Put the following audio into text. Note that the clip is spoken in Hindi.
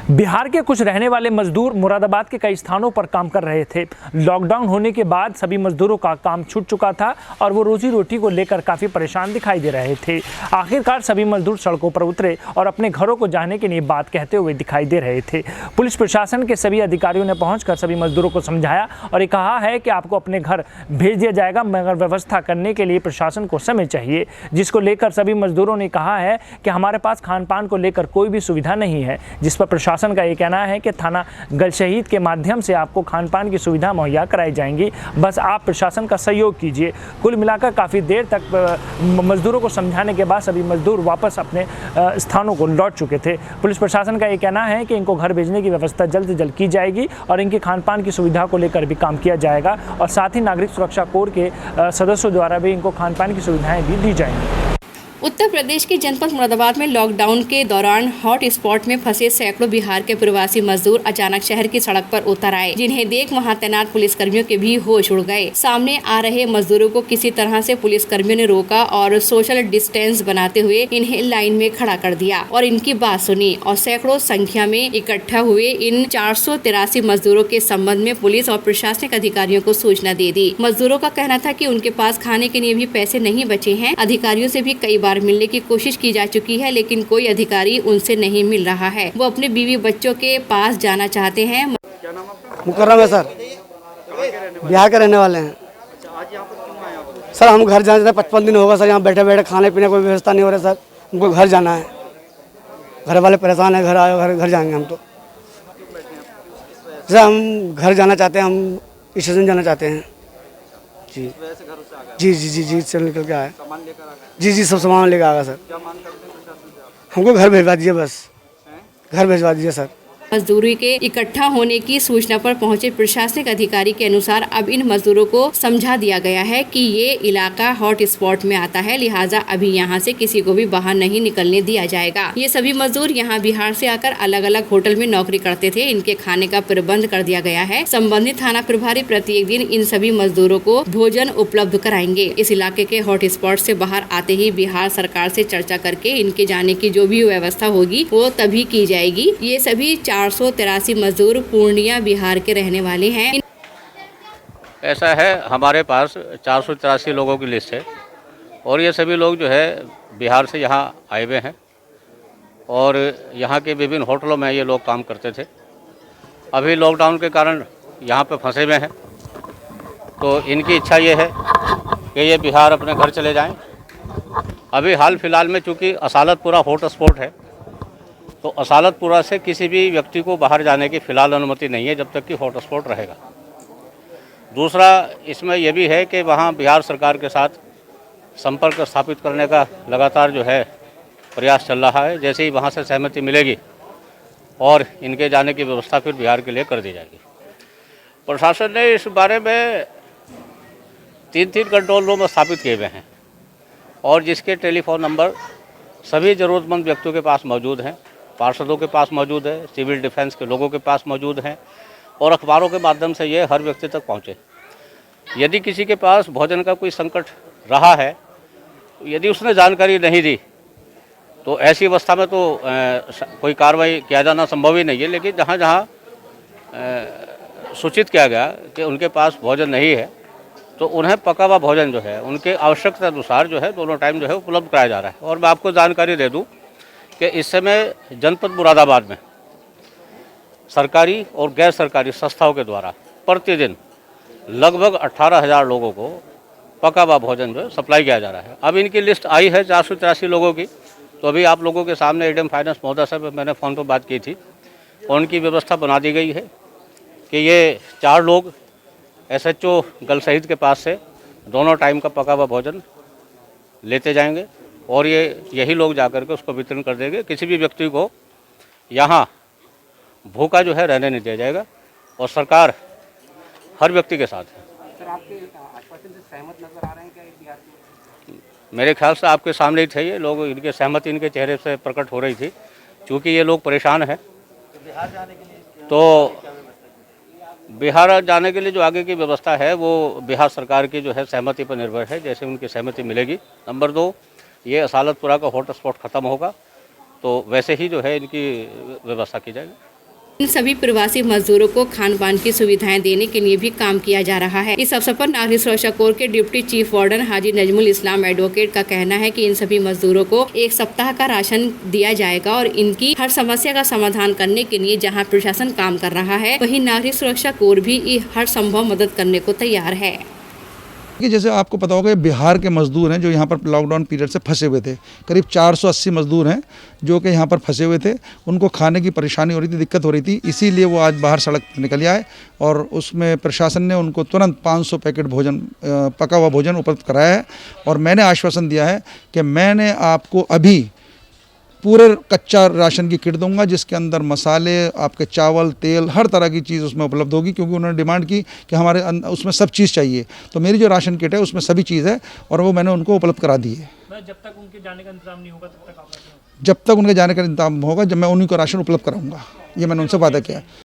बिहार के कुछ रहने वाले मजदूर मुरादाबाद के कई स्थानों पर काम कर रहे थे। लॉकडाउन होने के बाद सभी मजदूरों का काम छूट चुका था और वो रोजी रोटी को लेकर काफ़ी परेशान दिखाई दे रहे थे। आखिरकार सभी मजदूर सड़कों पर उतरे और अपने घरों को जाने के लिए बात कहते हुए दिखाई दे रहे थे। पुलिस प्रशासन के सभी अधिकारियों ने पहुंचकर सभी मजदूरों को समझाया और ये कहा है कि आपको अपने घर भेज दिया जाएगा, मगर व्यवस्था करने के लिए प्रशासन को समय चाहिए, जिसको लेकर सभी मजदूरों ने कहा है कि हमारे पास खान पान को लेकर कोई भी सुविधा नहीं है, जिस पर प्रशासन का ये कहना है कि थाना गलशहीद के माध्यम से आपको खान पान की सुविधा मुहैया कराई जाएंगी, बस आप प्रशासन का सहयोग कीजिए। कुल मिलाकर काफ़ी देर तक मजदूरों को समझाने के बाद सभी मजदूर वापस अपने स्थानों को लौट चुके थे। पुलिस प्रशासन का ये कहना है कि इनको घर भेजने की व्यवस्था जल्द से जल्द की जाएगी और इनके खान पान की सुविधा को लेकर भी काम किया जाएगा और साथ ही नागरिक सुरक्षा कोर के सदस्यों द्वारा भी इनको खान पान की सुविधाएं भी दी जाएंगी। उत्तर प्रदेश के जनपद मुरादाबाद में लॉकडाउन के दौरान हॉट स्पॉट में फंसे सैकड़ों बिहार के प्रवासी मजदूर अचानक शहर की सड़क पर उतर आए, जिन्हें देख वहां तैनात पुलिसकर्मियों के भी होश उड़ गए। सामने आ रहे मजदूरों को किसी तरह से पुलिसकर्मियों ने रोका और सोशल डिस्टेंस बनाते हुए इन्हें लाइन में खड़ा कर दिया और इनकी बात सुनी और सैकड़ों संख्या में इकट्ठा हुए इन 483 मजदूरों के संबंध में पुलिस और प्रशासनिक अधिकारियों को सूचना दे दी। मजदूरों का कहना था कि उनके पास खाने के लिए भी पैसे नहीं बचे हैं। अधिकारियों से भी कई बार मिलने की कोशिश की जा चुकी है, लेकिन कोई अधिकारी उनसे नहीं मिल रहा है। वो अपने बीवी बच्चों के पास जाना चाहते हैं। मुकर्रम है सर, बिहार के रहने वाले हैं। सर हम घर जाना चाहते हैं, 55 दिन होगा सर यहाँ बैठे बैठे, खाने पीने कोई व्यवस्था नहीं हो रहा सर। हमको घर जाना है, घर वाले परेशान है, घर आए घर जाएंगे हम तो। सर हम घर जाना चाहते हैं, हम स्टेशन जाना चाहते हैं। जी जी जी जी जी चल निकल के आए। जी जी सब सामान लेकर आ गया सर। हमको घर भिजवा दीजिए, बस घर भिजवा दीजिए सर। मजदूरी के इकट्ठा होने की सूचना पर पहुंचे प्रशासनिक अधिकारी के अनुसार अब इन मजदूरों को समझा दिया गया है कि ये इलाका हॉट स्पॉट में आता है, लिहाजा अभी यहाँ से किसी को भी बाहर नहीं निकलने दिया जाएगा। ये सभी मजदूर यहाँ बिहार से आकर अलग अलग होटल में नौकरी करते थे। इनके खाने का प्रबंध कर दिया गया है। संबंधित थाना प्रभारी प्रत्येक दिन इन सभी मजदूरों को भोजन उपलब्ध कराएंगे। इस इलाके के हॉट स्पॉट से बाहर आते ही बिहार सरकार से चर्चा करके इनके जाने की जो भी व्यवस्था होगी वो तभी की जाएगी। ये सभी 483 मजदूर पूर्णिया बिहार के रहने वाले हैं। ऐसा है, हमारे पास 483 लोगों की लिस्ट है और ये सभी लोग जो है बिहार से यहाँ आए हुए हैं और यहाँ के विभिन्न होटलों में ये लोग काम करते थे। अभी लॉकडाउन के कारण यहाँ पे फंसे हुए हैं, तो इनकी इच्छा ये है कि ये बिहार अपने घर चले जाएं। अभी हाल फिलहाल में चूँकि असालतपुरा हॉट स्पॉट है, तो असालतपुरा से किसी भी व्यक्ति को बाहर जाने की फ़िलहाल अनुमति नहीं है जब तक कि हॉट स्पॉट रहेगा। दूसरा इसमें यह भी है कि वहाँ बिहार सरकार के साथ संपर्क स्थापित करने का लगातार जो है प्रयास चल रहा है। जैसे ही वहाँ से सहमति मिलेगी और इनके जाने की व्यवस्था फिर बिहार के लिए कर दी जाएगी। प्रशासन ने इस बारे में 3 कंट्रोल रूम स्थापित किए हुए हैं और जिसके टेलीफोन नंबर सभी ज़रूरतमंद व्यक्तियों के पास मौजूद हैं, पार्षदों के पास मौजूद है, सिविल डिफेंस के लोगों के पास मौजूद हैं और अखबारों के माध्यम से ये हर व्यक्ति तक पहुँचे। यदि किसी के पास भोजन का कोई संकट रहा है, यदि उसने जानकारी नहीं दी, तो ऐसी अवस्था में तो कोई कार्रवाई किया जाना संभव ही नहीं है। लेकिन जहाँ जहाँ सूचित किया गया कि उनके पास भोजन नहीं है, तो उन्हें पका हुआ भोजन जो है उनके आवश्यकता अनुसार जो है दोनों टाइम जो है उपलब्ध कराया जा रहा है। और मैं आपको जानकारी दे दूं कि इस समय जनपद मुरादाबाद में सरकारी और गैर सरकारी संस्थाओं के द्वारा प्रतिदिन लगभग 18,000 लोगों को पका हुआ भोजन जो है सप्लाई किया जा रहा है। अब इनकी लिस्ट आई है 483 लोगों की, तो अभी आप लोगों के सामने एडीएम फाइनेंस महोदय से मैंने फ़ोन पर बात की थी और उनकी व्यवस्था बना दी गई है कि ये 4 लोग SHO गलशहीद के पास से दोनों टाइम का पका हुआ भोजन लेते जाएंगे और यही लोग जाकर के उसको वितरण कर देंगे। किसी भी व्यक्ति को यहाँ भूखा जो है रहने नहीं दिया जाएगा और सरकार हर व्यक्ति के साथ है। सर, आपके आश्वासन से सहमत नजर आ रहे हैं क्या बिहार के? मेरे ख्याल से आपके सामने ही थे ये लोग, इनके सहमति इनके चेहरे से प्रकट हो रही थी, क्योंकि ये लोग परेशान हैं। बिहार जाने के लिए तो बिहार जाने के लिए जो आगे की व्यवस्था है वो बिहार सरकार की जो है सहमति पर निर्भर है। जैसे उनकी सहमति मिलेगी, नंबर 2 ये असालतपुरा का हॉट स्पॉट ख़त्म होगा तो वैसे ही जो है इनकी व्यवस्था की जाएगी। इन सभी प्रवासी मजदूरों को खान पान की सुविधाएं देने के लिए भी काम किया जा रहा है। इस अवसर पर नागरिक सुरक्षा कोर के डिप्टी चीफ वार्डन हाजी नजमुल इस्लाम एडवोकेट का कहना है कि इन सभी मजदूरों को 1 सप्ताह का राशन दिया जाएगा और इनकी हर समस्या का समाधान करने के लिए जहां प्रशासन काम कर रहा है, वहीं नागरिक सुरक्षा कोर भी हर संभव मदद करने को तैयार है। कि जैसे आपको पता होगा बिहार के मजदूर हैं जो यहाँ पर लॉकडाउन पीरियड से फंसे हुए थे। करीब 480 मजदूर हैं जो कि यहाँ पर फंसे हुए थे। उनको खाने की परेशानी हो रही थी, दिक्कत हो रही थी, इसीलिए वो आज बाहर सड़क निकल आए और उसमें प्रशासन ने उनको तुरंत 500 पैकेट भोजन, पका हुआ भोजन उपलब्ध कराया है। और मैंने आश्वासन दिया है कि मैंने आपको अभी पूरे कच्चा राशन की किट दूंगा जिसके अंदर मसाले, आपके चावल, तेल, हर तरह की चीज़ उसमें उपलब्ध होगी, क्योंकि उन्होंने डिमांड की कि हमारे उसमें सब चीज़ चाहिए। तो मेरी जो राशन किट है उसमें सभी चीज़ है और वो मैंने उनको उपलब्ध करा दी है। जब तक उनके जाने का इंतजाम नहीं होगा तब तक आप जब तक उनके जाने का इंतजाम होगा, जब मैं उन्हीं को राशन उपलब्ध कराऊंगा, ये मैंने उनसे वादा किया है।